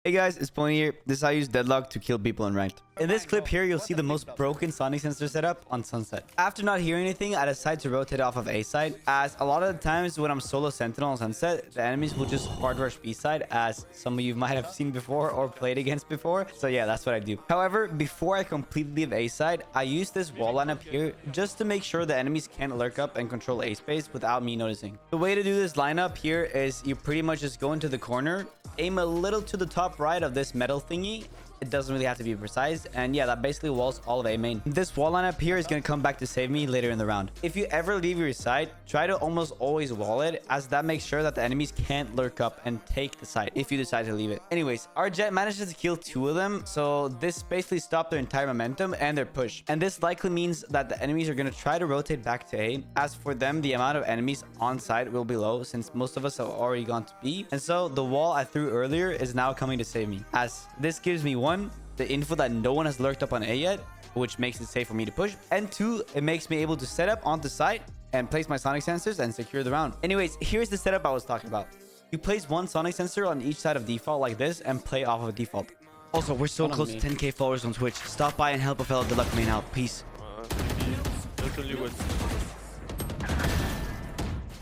Hey guys, it's Pony here. This is how I use Deadlock to kill people in ranked. In this clip here, you'll see the most broken sonic sensor setup on Sunset. After not hearing anything, I decided to rotate off of A side, as a lot of the times when I'm solo sentinel on Sunset, the enemies will just hard rush B side, as some of you might have seen before or played against before. So yeah, that's what I do. However, before I completely leave A side, I use this wall lineup here just to make sure the enemies can't lurk up and control A space without me noticing. The way to do this lineup here is you pretty much just go into the corner, aim a little to the top right of this metal thingy. It doesn't really have to be precise, and yeah, that basically walls all of A main. This wall lineup here is going to come back to save me later in the round. If you ever leave your side, try to almost always wall it, as that makes sure that the enemies can't lurk up and take the side if you decide to leave it. Anyways, our Jet manages to kill 2 of them, so this basically stopped their entire momentum and their push. And this likely means that the enemies are going to try to rotate back to A. As for them, the amount of enemies on side will be low, since most of us have already gone to B. And so the wall I threw earlier is now coming to save me, as this gives me 1, the info that no one has lurked up on A yet, which makes it safe for me to push, and 2, it makes me able to set up on the side and place my sonic sensors and secure the round. Anyways, here's the setup I was talking about. You place 1 sonic sensor on each side of default like this and play off of default. Also, we're so close to 10k followers on Twitch. Stop by and help a fellow Deadlock main out. Peace.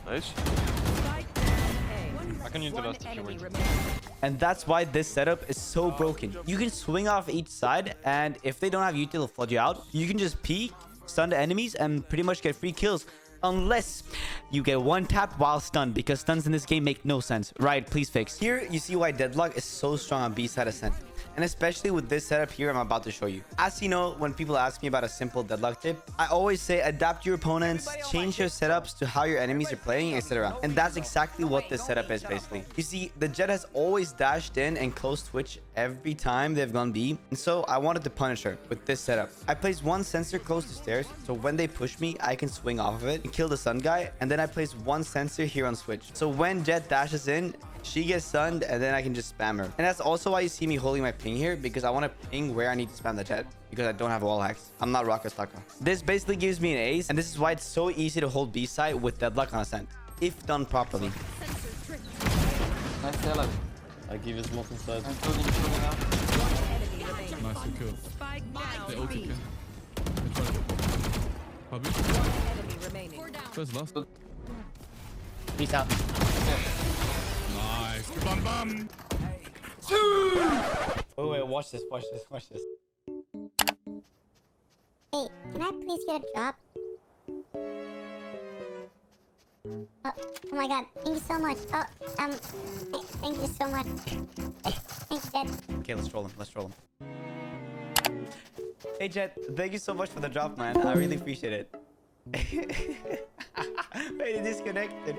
Nice. I can use the last if you wait. And that's why this setup is so broken. You can swing off each side, and if they don't have util to flood you out, you can just peek, stun the enemies, and pretty much get free kills. Unless you get 1 tap while stunned, because stuns in this game make no sense. Right, please fix. Here, you see why Deadlock is so strong on B side ascent. And especially with this setup here I'm about to show you. As you know, when people ask me about a simple Deadlock tip, I always say adapt your opponents, change your setups to how your enemies are playing, etc. And that's exactly what this setup is basically. You see, the Jet has always dashed in and closed Twitch every time they've gone B. And so I wanted to punish her with this setup. I placed 1 sensor close to stairs, so when they push me, I can swing off of it and kill the sun guy. And then I place 1 sensor here on switch. So when Jet dashes in, she gets stunned, and then I can just spam her. And that's also why you see me holding my ping here, because I want to ping where I need to spam the Jet, because I don't have wall hacks. I'm not Rocket Staka. This basically gives me an ace, and this is why it's so easy to hold B side with Deadlock on ascent, if done properly. Nice Deadlock. I give you smoke inside. I'm pulling out. Nice to kill. They ulti kill. First last. Peace out. Nice. Bum bum. Wait, watch this, watch this, watch this. Hey, can I please get a drop? Oh my god, thank you so much. Thank you so much. Thanks, Jet. Okay, let's troll him, let's troll him. Hey Jet, thank you so much for the drop, man. I really appreciate it. Wait, it disconnected.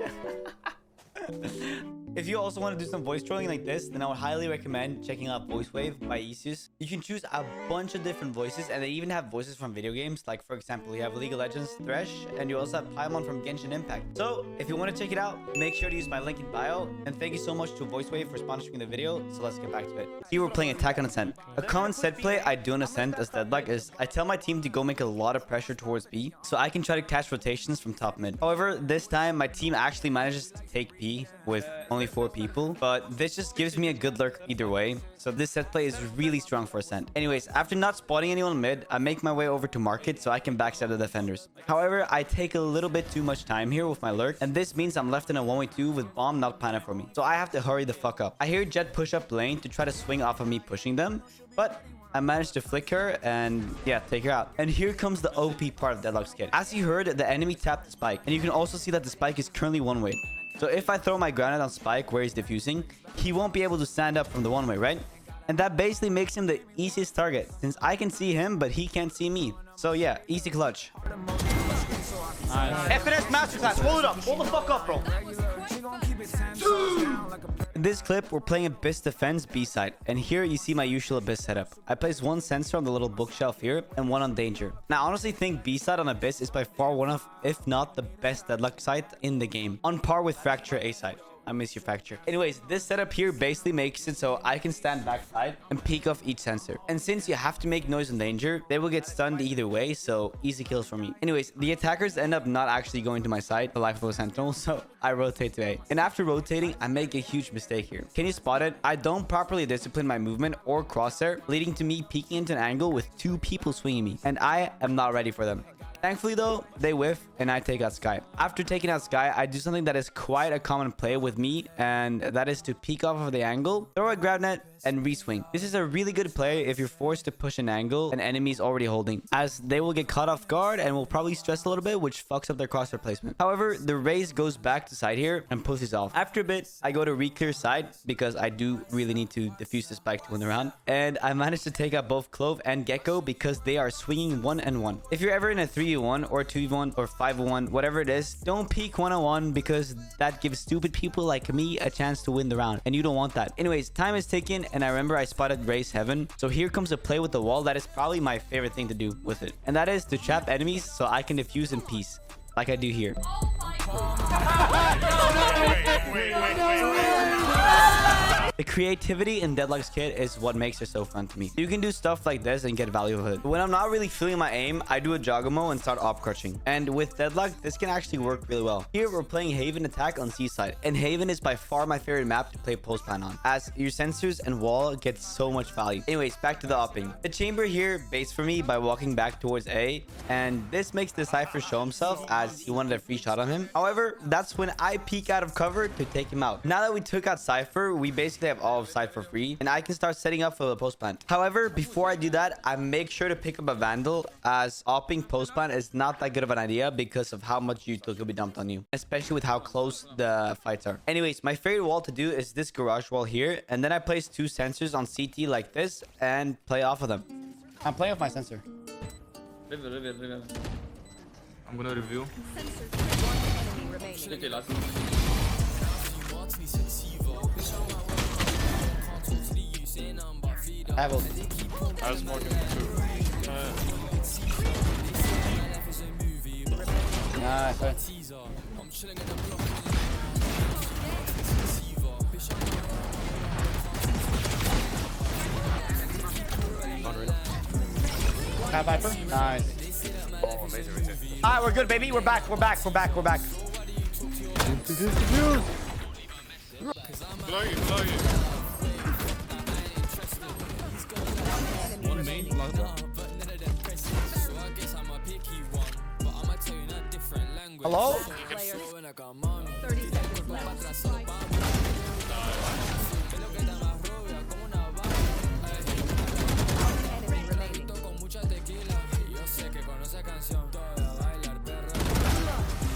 If you also want to do some voice trolling like this, then I would highly recommend checking out Voicewave by easeus. You can choose a bunch of different voices, and they even have voices from video games. Like, for example, you have League of Legends Thresh, and you also have Paimon from Genshin Impact. So, if you want to check it out, make sure to use my link in bio. And thank you so much to Voicewave for sponsoring the video. So let's get back to it. Here we're playing Attack on Ascent. A common set play I do on Ascent as Deadlock is I tell my team to go make a lot of pressure towards B, so I can try to catch rotations from top mid. However, this time my team actually manages to take B with only 4 people, but this just gives me a good lurk either way. So this set play is really strong for Ascent. Anyways, after not spotting anyone mid, I make my way over to market so I can backstab the defenders. However, I take a little bit too much time here with my lurk, and this means I'm left in a 1v2 with bomb not planted for me. So I have to hurry the fuck up. I hear Jet push up lane to try to swing off of me pushing them, but I managed to flick her and yeah, take her out. And here comes the OP part of Deadlock's kit. As you heard, the enemy tapped the spike, and you can also see that the spike is currently one way. So if I throw my granite on Spike where he's diffusing, he won't be able to stand up from the one way, right? And that basically makes him the easiest target, since I can see him, but he can't see me. So yeah, easy clutch. FNS Masterclass, hold it up. Hold the fuck up, bro. In this clip, we're playing Abyss Defense B-side, and here you see my usual Abyss setup. I place 1 sensor on the little bookshelf here, and 1 on Danger. Now, I honestly think B-side on Abyss is by far one of, if not the best Deadlock side in the game, on par with Fracture A-side. I miss your fracture. Anyways, this setup here basically makes it so I can stand backside and peek off each sensor. And since you have to make noise and danger, they will get stunned either way, so easy kills for me. Anyways, the attackers end up not actually going to my side, the life of a sentinel, so I rotate to A. And after rotating, I make a huge mistake here. Can you spot it? I don't properly discipline my movement or crosshair, leading to me peeking into an angle with 2 people swinging me, and I am not ready for them. Thankfully though, they whiff and I take out Sky. After taking out Sky, I do something that is quite a common play with me, and that is to peek off of the angle, throw a grab net, and reswing. This is a really good play if you're forced to push an angle an enemy is already holding, as they will get caught off guard and will probably stress a little bit, which fucks up their crosshair placement. However, the Raze goes back to side here and pushes off. After a bit, I go to re-clear side because I do really need to defuse the spike to win the round, and I managed to take out both Clove and Gecko because they are swinging 1-1. If you're ever in a 3v1 or 2v1 or 5v1, whatever it is, don't peek 1-on-1 because that gives stupid people like me a chance to win the round, and you don't want that. Anyways, time is ticking, and I remember I spotted Race Heaven. So here comes a play with the wall that is probably my favorite thing to do with it, and that is to trap enemies so I can defuse in peace, like I do here. The creativity in Deadlock's kit is what makes it so fun to me. You can do stuff like this and get value of it. When I'm not really feeling my aim, I do a Joggamo and start op crushing. And with Deadlock, this can actually work really well. Here, we're playing Haven attack on Seaside. And Haven is by far my favorite map to play post plan on, as your sensors and wall get so much value. Anyways, back to the opping. The chamber here baits for me by walking back towards A. And this makes the Cypher show himself, as he wanted a free shot on him. However, that's when I peek out of cover to take him out. Now that we took out Cypher, we basically have all of side for free, and I can start setting up for the post plant. However, before I do that, I make sure to pick up a Vandal, as opping post plant is not that good of an idea because of how much util could be dumped on you, especially with how close the fights are. Anyways, my favorite wall to do is this garage wall here, and then I place 2 sensors on CT like this and play off of them. I'm playing with my sensor. I'm gonna review. I have ult. I was smoking too. Nice. Have Viper. Nice. Oh, amazing right there. Alright, we're good, baby. We're back. Below you, below you. One main, last. Hello? 30 seconds left. Enemy remaining.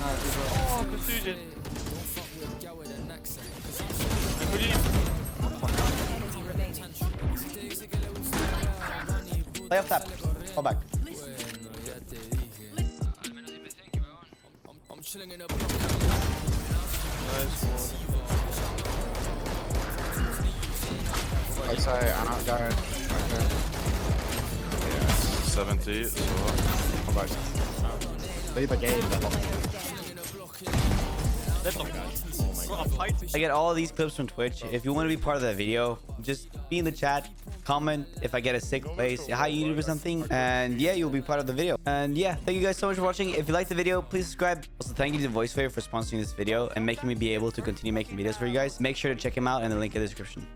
Oh, confusion. Enemy remaining. Play off tap. Go back. I say I'm not going. Okay. Yeah, 70, so Come back. Leave the game. I get all of these clips from Twitch. If you want to be part of that video, just be in the chat, comment if I get a sick place, hi YouTube or something, and yeah, you'll be part of the video. And yeah, thank you guys so much for watching. If you liked the video, please subscribe. Also, thank you to Voicewave for sponsoring this video and making me be able to continue making videos for you guys. Make sure to check him out in the link in the description.